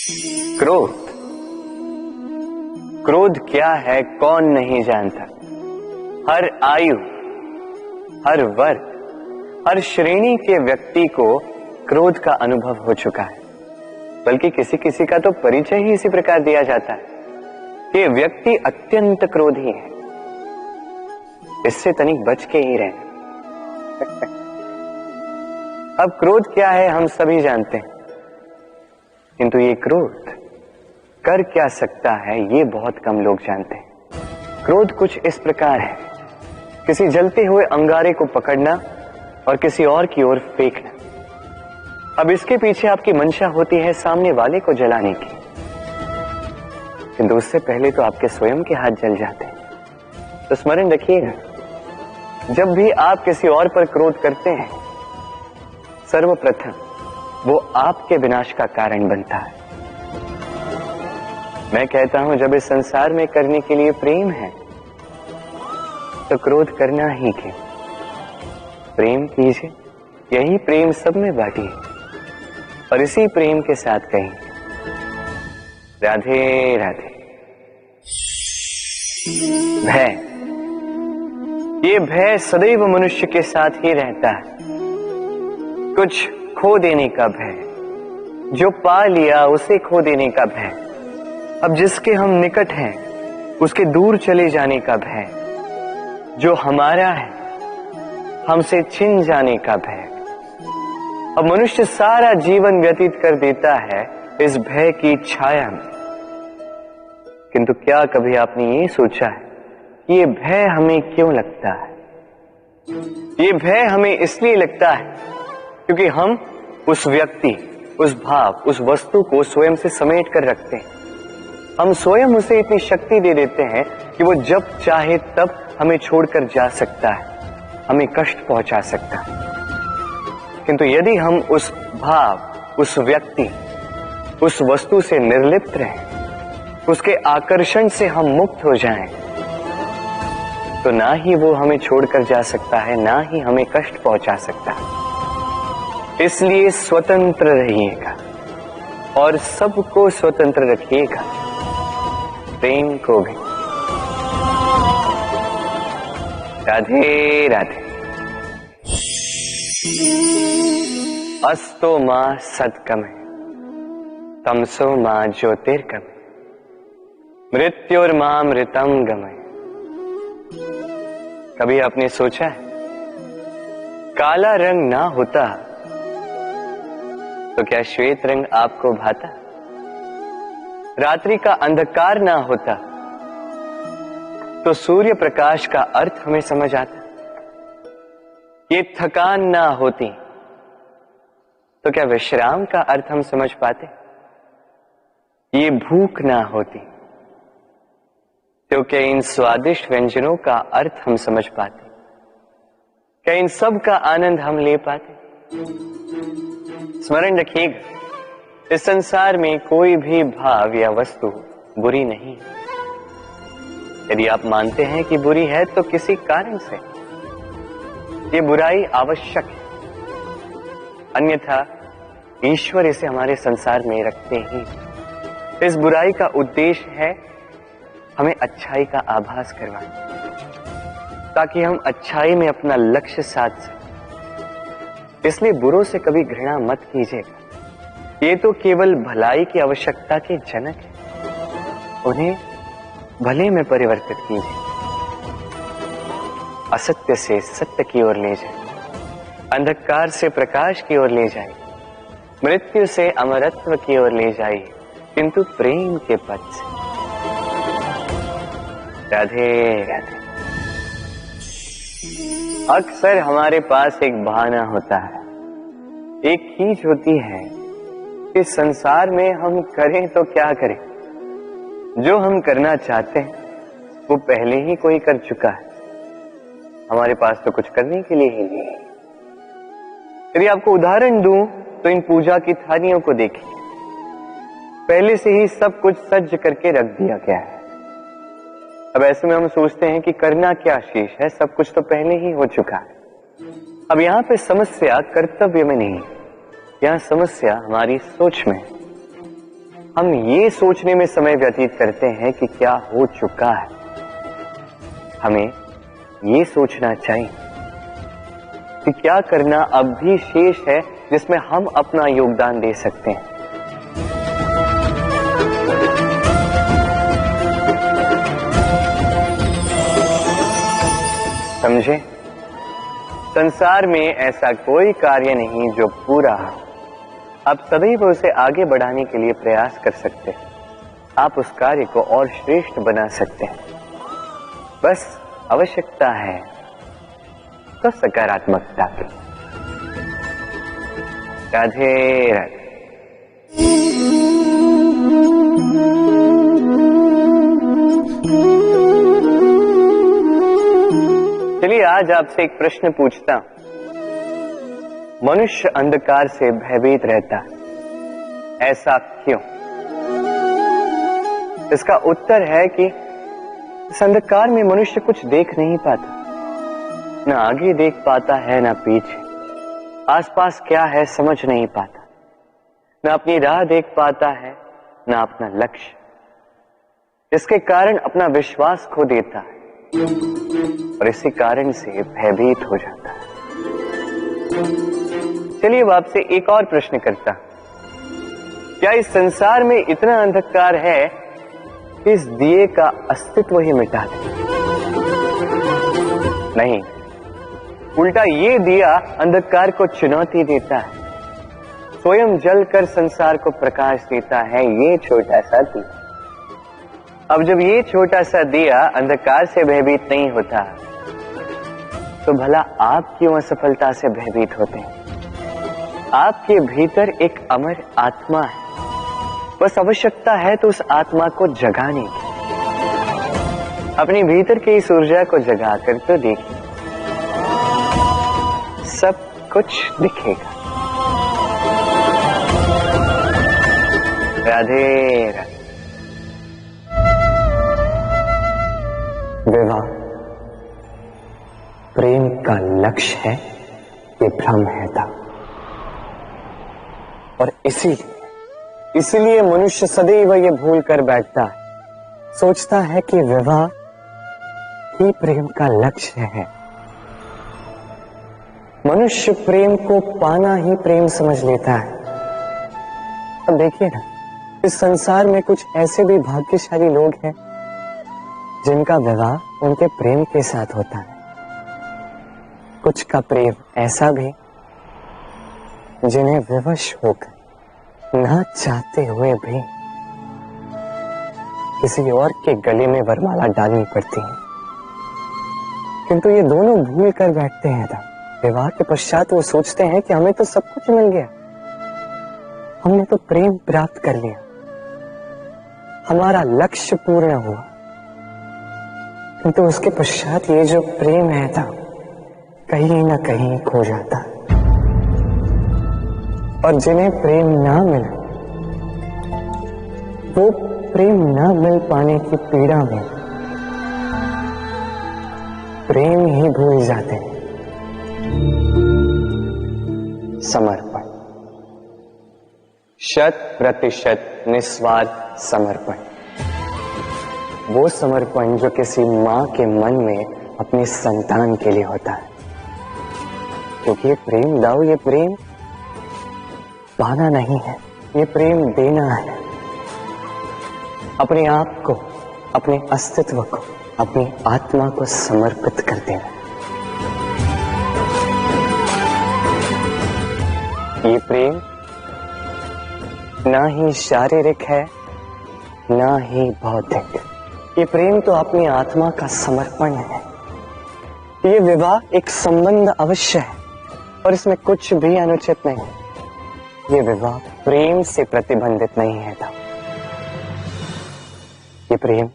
क्रोध। क्रोध क्या है कौन नहीं जानता। हर आयु, हर वर्ग, हर श्रेणी के व्यक्ति को क्रोध का अनुभव हो चुका है। बल्कि किसी किसी का तो परिचय ही इसी प्रकार दिया जाता है कि व्यक्ति अत्यंत क्रोधी है, इससे तनिक बच के ही रहे। अब क्रोध क्या है हम सभी जानते हैं, किंतु ये क्रोध कर क्या सकता है ये बहुत कम लोग जानते हैं। क्रोध कुछ इस प्रकार है, किसी जलते हुए अंगारे को पकड़ना और किसी और की ओर फेंकना। अब इसके पीछे आपकी मंशा होती है सामने वाले को जलाने की, किंतु उससे पहले तो आपके स्वयं के हाथ जल जाते हैं। तो स्मरण रखिएगा, जब भी आप किसी और पर क्रोध करते हैं, सर्वप्रथम वो आपके विनाश का कारण बनता है। मैं कहता हूं जब इस संसार में करने के लिए प्रेम है तो क्रोध करना ही क्यों। प्रेम कीजिए, यही प्रेम सब में बांटिए और इसी प्रेम के साथ कहें राधे राधे। भय, ये भय सदैव मनुष्य के साथ ही रहता है। कुछ खो देने का भय, जो पा लिया उसे खो देने का भय, अब जिसके हम निकट हैं उसके दूर चले जाने का भय, जो हमारा है हमसे छिन जाने का भय। अब मनुष्य सारा जीवन व्यतीत कर देता है इस भय की छाया में। किंतु क्या कभी आपने ये सोचा है कि ये भय हमें क्यों लगता है? ये भय हमें इसलिए लगता है क्योंकि हम उस व्यक्ति, उस भाव, उस वस्तु को स्वयं से समेट कर रखते हैं। हम स्वयं उसे इतनी शक्ति दे देते हैं कि वो जब चाहे तब हमें छोड़कर जा सकता है, हमें कष्ट पहुंचा सकता है। किंतु यदि हम उस भाव, उस व्यक्ति, उस वस्तु से निर्लिप्त रहें, उसके आकर्षण से हम मुक्त हो जाएं, तो ना ही वो हमें छोड़कर जा सकता है, ना ही हमें कष्ट पहुंचा सकता है। इसलिए स्वतंत्र रहिएगा और सबको स्वतंत्र रखिएगा, प्रेम को भी। राधे राधे। अस्तो मां सत्कमे, तमसो मां ज्योतिर्गमे, मृत्युर्मां मृतम गमय। कभी आपने सोचा है काला रंग ना होता तो क्या श्वेत रंग आपको भाता? रात्रि का अंधकार ना होता तो सूर्य प्रकाश का अर्थ हमें समझ आता? ये थकान ना होती तो क्या विश्राम का अर्थ हम समझ पाते? ये भूख ना होती तो क्या इन स्वादिष्ट व्यंजनों का अर्थ हम समझ पाते? क्या इन सब का आनंद हम ले पाते? स्मरण रखिएगा, इस संसार में कोई भी भाव या वस्तु बुरी नहीं। यदि आप मानते हैं कि बुरी है तो किसी कारण से ये बुराई आवश्यक है, अन्यथा ईश्वर इसे हमारे संसार में रखते ही। इस बुराई का उद्देश्य है हमें अच्छाई का आभास करवाना, ताकि हम अच्छाई में अपना लक्ष्य साध सकें। इसलिए बुरों से कभी घृणा मत कीजिएगा, ये तो केवल भलाई की आवश्यकता के जनक है। उन्हें भले में परिवर्तित कीजिए, असत्य से सत्य की ओर ले जाए, अंधकार से प्रकाश की ओर ले जाए, मृत्यु से अमरत्व की ओर ले जाइए, किंतु प्रेम के पथ से। राधे राधे। अक्सर हमारे पास एक बहाना होता है, एक खींच होती है कि संसार में हम करें तो क्या करें, जो हम करना चाहते हैं वो पहले ही कोई कर चुका है, हमारे पास तो कुछ करने के लिए ही नहीं है। यदि आपको उदाहरण दूं तो इन पूजा की थालियों को देखिए, पहले से ही सब कुछ सज्ज करके रख दिया गया है। अब ऐसे में हम सोचते हैं कि करना क्या शेष है, सब कुछ तो पहले ही हो चुका है। अब यहाँ पे समस्या कर्तव्य में नहीं है, यहाँ समस्या हमारी सोच में है। हम ये सोचने में समय व्यतीत करते हैं कि क्या हो चुका है। हमें ये सोचना चाहिए कि क्या करना अब भी शेष है जिसमें हम अपना योगदान दे सकते हैं। समझे? संसार में ऐसा कोई कार्य नहीं जो पूरा हो। आप सदैव उसे आगे बढ़ाने के लिए प्रयास कर सकते हैं। आप उस कार्य को और श्रेष्ठ बना सकते हैं। बस आवश्यकता है तो सकारात्मकता की। राधे राधे। चलिए आज आपसे एक प्रश्न पूछता हूं। मनुष्य अंधकार से भयभीत रहता है, ऐसा क्यों? इसका उत्तर है कि इस अंधकार में मनुष्य कुछ देख नहीं पाता, न आगे देख पाता है न पीछे। आसपास क्या है समझ नहीं पाता, न अपनी राह देख पाता है न अपना लक्ष्य। इसके कारण अपना विश्वास खो देता है और इसी कारण से भयभीत हो जाता है। चलिए अब आपसे एक और प्रश्न करता। क्या इस संसार में इतना अंधकार है कि इस दिए का अस्तित्व ही मिटा दे? नहीं, उल्टा ये दिया अंधकार को चुनौती देता है, स्वयं जलकर संसार को प्रकाश देता है। ये छोटा सा दिया। अब जब ये छोटा सा दिया अंधकार से भयभीत नहीं होता, तो भला आप क्यों असफलता से भयभीत होते हैं? आपके भीतर एक अमर आत्मा है, बस आवश्यकता है तो उस आत्मा को जगाने की। अपने भीतर की इस ऊर्जा को जगाकर तो देखिए, सब कुछ दिखेगा। राधे राधे। विवाह प्रेम का लक्ष्य है, ये भ्रम है था। और इसीलिए मनुष्य सदैव ये भूल कर बैठता है, सोचता है कि विवाह ही प्रेम का लक्ष्य है। मनुष्य प्रेम को पाना ही प्रेम समझ लेता है। अब देखिए ना, इस संसार में कुछ ऐसे भी भाग्यशाली लोग हैं जिनका विवाह उनके प्रेम के साथ होता है। कुछ का प्रेम ऐसा भी जिन्हें विवश होकर ना चाहते हुए भी किसी और के गले में वरमाला डालनी पड़ती है। किंतु ये दोनों भूल कर बैठते हैं था। विवाह के पश्चात वो सोचते हैं कि हमें तो सब कुछ मिल गया, हमने तो प्रेम प्राप्त कर लिया, हमारा लक्ष्य पूर्ण हुआ। किंतु उसके पश्चात ये जो प्रेम है था कहीं ना कहीं खो जाता। और जिन्हें प्रेम ना मिले वो प्रेम ना मिल पाने की पीड़ा में प्रेम ही भूल जाते हैं। समर्पण, 100% निस्वार्थ समर्पण। वो समर्पण जो किसी मां के मन में अपनी संतान के लिए होता है। क्योंकि ये प्रेम दाऊ, ये प्रेम पाना नहीं है, ये प्रेम देना है। अपने आप को, अपने अस्तित्व को, अपनी आत्मा को समर्पित कर देना। ये प्रेम ना ही शारीरिक है ना ही भौतिक। ये प्रेम तो अपनी आत्मा का समर्पण है। ये विवाह एक संबंध अवश्य है और इसमें कुछ भी अनुचित नहीं है। ये विवाह प्रेम से प्रतिबंधित नहीं है था। ये प्रेम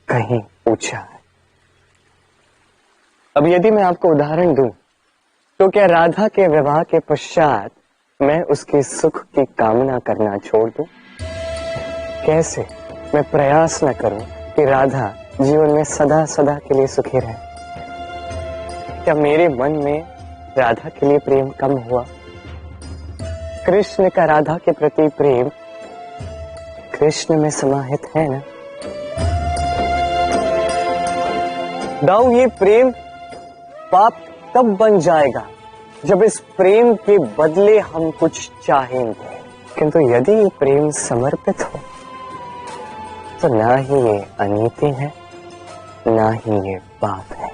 कहीं ऊंचा है। अब यदि मैं आपको उदाहरण दूं, तो क्या राधा के विवाह के पश्चात मैं उसके सुख की कामना करना छोड़ दूं? कैसे मैं प्रयास न करूं कि राधा जीवन में सदा सदा के लिए सुखी रहे? क्या मेरे मन में राधा के लिए प्रेम कम हुआ? कृष्ण का राधा के प्रति प्रेम कृष्ण में समाहित है ना। दाऊ, ये प्रेम पाप तब बन जाएगा जब इस प्रेम के बदले हम कुछ चाहेंगे, किंतु यदि ये प्रेम समर्पित हो तो ना ही ये अनीति है, ना ही ये पाप है।